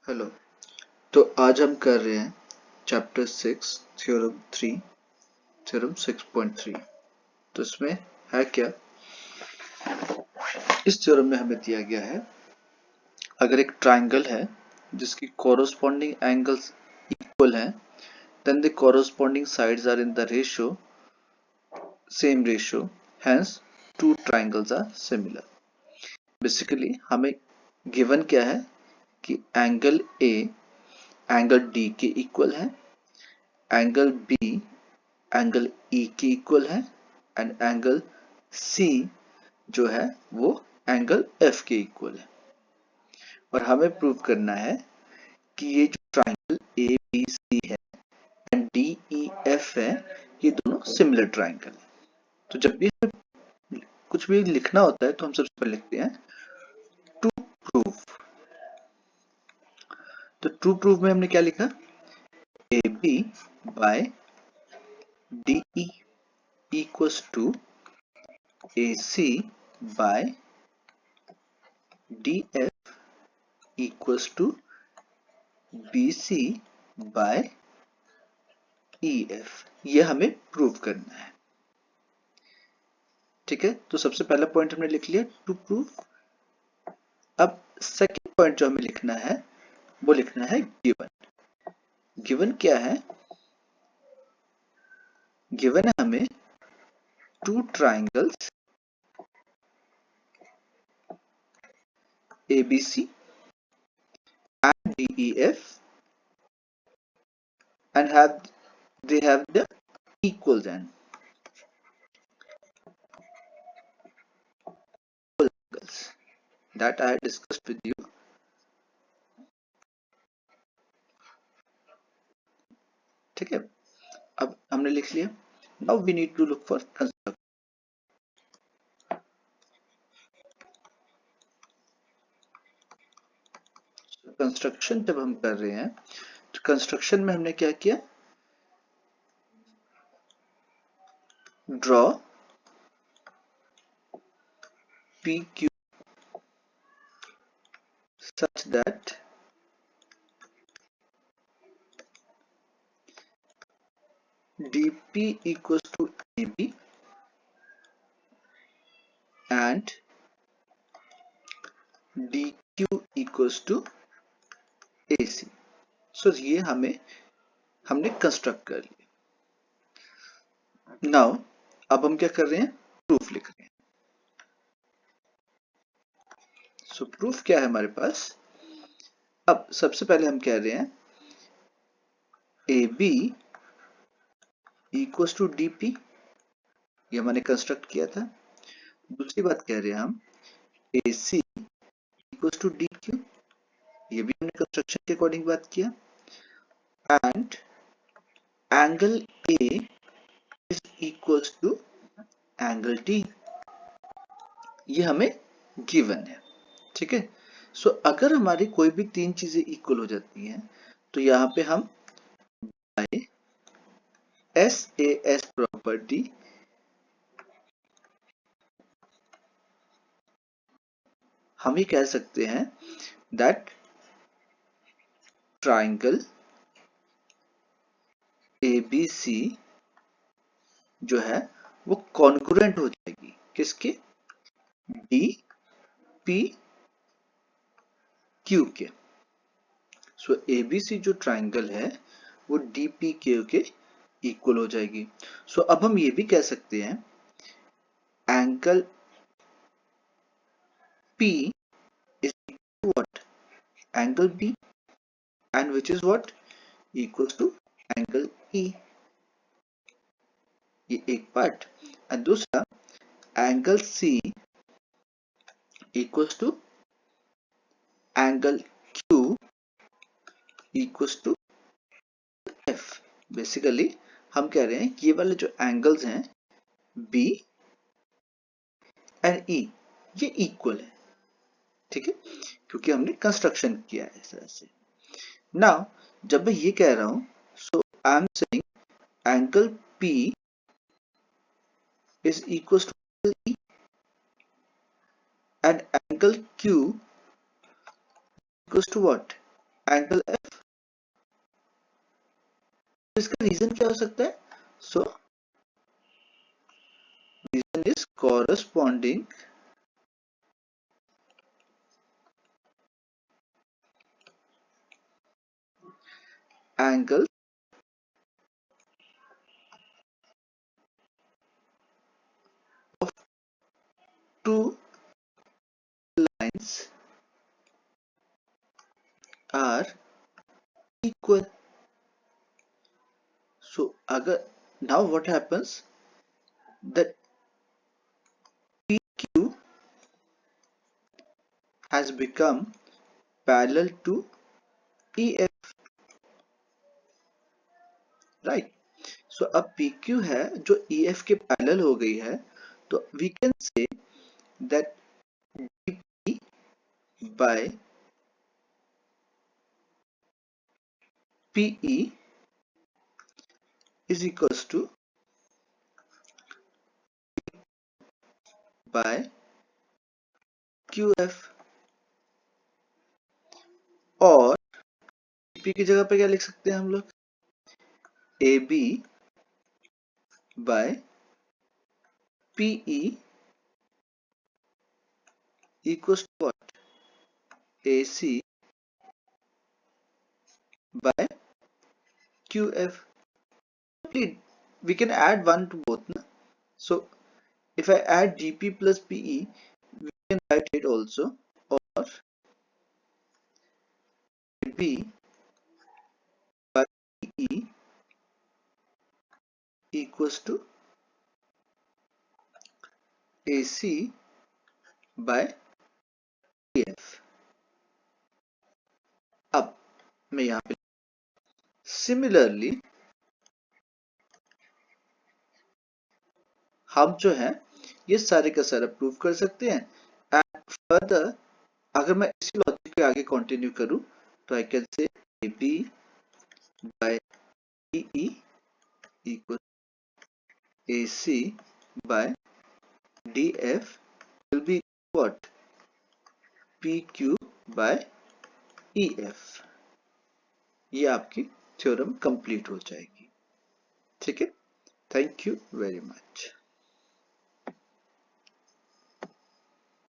Hello. तो आज हम कर रहे हैं चैप्टर 6 थ्योरम 3 थ्योरम 6.3। तो इसमें है क्या, इस थ्योरम में हमें दिया गया है अगर एक ट्राइंगल है जिसकी कोरोस्पोंडिंग एंगल्स इक्वल हैं, then the corresponding sides are in the ratio same ratio, hence two triangles are similar. Basically हमें गिवन क्या है कि एंगल ए एंगल डी के इक्वल है, एंगल बी एंगल ई के इक्वल है एंड एंगल सी जो है वो एंगल एफ के इक्वल है। और हमें प्रूव करना है कि ये जो ट्राइंगल ए बी सी है एंड डी ई एफ है, ये दोनों सिमिलर ट्राइंगल है। तो जब भी हमें कुछ भी लिखना होता है तो हम सबसे पहले लिखते हैं टू प्रूव। तो ट्रू प्रूव में हमने क्या लिखा, A B by D E equals to A C by D F equals to B C by E F. ये हमें प्रूव करना है। ठीक है, तो सबसे पहला पॉइंट हमने लिख लिया टू प्रूव। अब सेकंड पॉइंट जो हमें लिखना है वो लिखना है गिवन। गिवन क्या है, गिवन है हमें two triangles ABC and DEF and they have the equal angles that I had discussed with you. ठीक है, अब हमने लिख लिया। Now we need to look for construction. Construction जब हम कर रहे हैं तो कंस्ट्रक्शन में हमने क्या किया, draw PQ such that DP equals to AB and DQ equals to AC. So ये हमने कंस्ट्रक्ट कर लिया। नाउ अब हम क्या कर रहे हैं, प्रूफ लिख रहे हैं। सो प्रूफ क्या है हमारे पास, अब सबसे पहले हम कह रहे हैं A B equals to D P, ये हमने कंस्ट्रक्ट किया था। दूसरी बात कह रहे हैं हम A C equals to D Q, ये भी हमने कंस्ट्रक्शन के अकॉर्डिंग बात किया। And angle A is equals to angle D, ये हमें गिवन है। ठीक है, सो अगर हमारी कोई भी तीन चीजें इक्वल हो जाती हैं तो यहाँ पे हम SAS प्रॉपर्टी हम ही कह सकते हैं दैट ट्राइंगल ABC जो है वो कॉन्ग्रुएंट हो जाएगी किसके, DPQ के। सो ABC जो ट्राइंगल है वो DPQ के इक्वल हो जाएगी। सो अब हम ये भी कह सकते हैं angle P is equal to what, angle B, and which is what equals to angle E। ये एक पार्ट। और दूसरा angle C equals to angle Q equals to F। Basically हम कह रहे हैं कि ये वाले जो एंगल्स हैं B एंड E ये इक्वल है। ठीक है, क्योंकि हमने कंस्ट्रक्शन किया है इस तरह से। नाउ जब मैं ये कह रहा हूं, so I am saying angle P is equals to angle E and angle Q equals to what, angle F, इसका रीजन क्या हो सकता है? So reason is corresponding angle of two lines are equal. So agar, now what happens that PQ has become parallel to EF, right? So अब PQ है जो EF के parallel हो गई है, तो we can say that DP by PE is equals to by QF, और DP की जगह पे क्या लिख सकते हैं हम लोग? AB by PE equals to what? AC by QF. We can add 1 to both, na? So if I add GP plus PE, we can write it also, or B by PE equals to AC by PF. अब मैं यहाँ पे similarly हम जो है ये सारे का सारा प्रूव कर सकते हैं, एंड फर्दर अगर मैं इसी लॉजिक के आगे कंटिन्यू करूं तो I can say AB by PE equals AC by DF will be what? PQ by EF. ये आपकी थ्योरम कंप्लीट हो जाएगी। ठीक है, थैंक यू वेरी मच।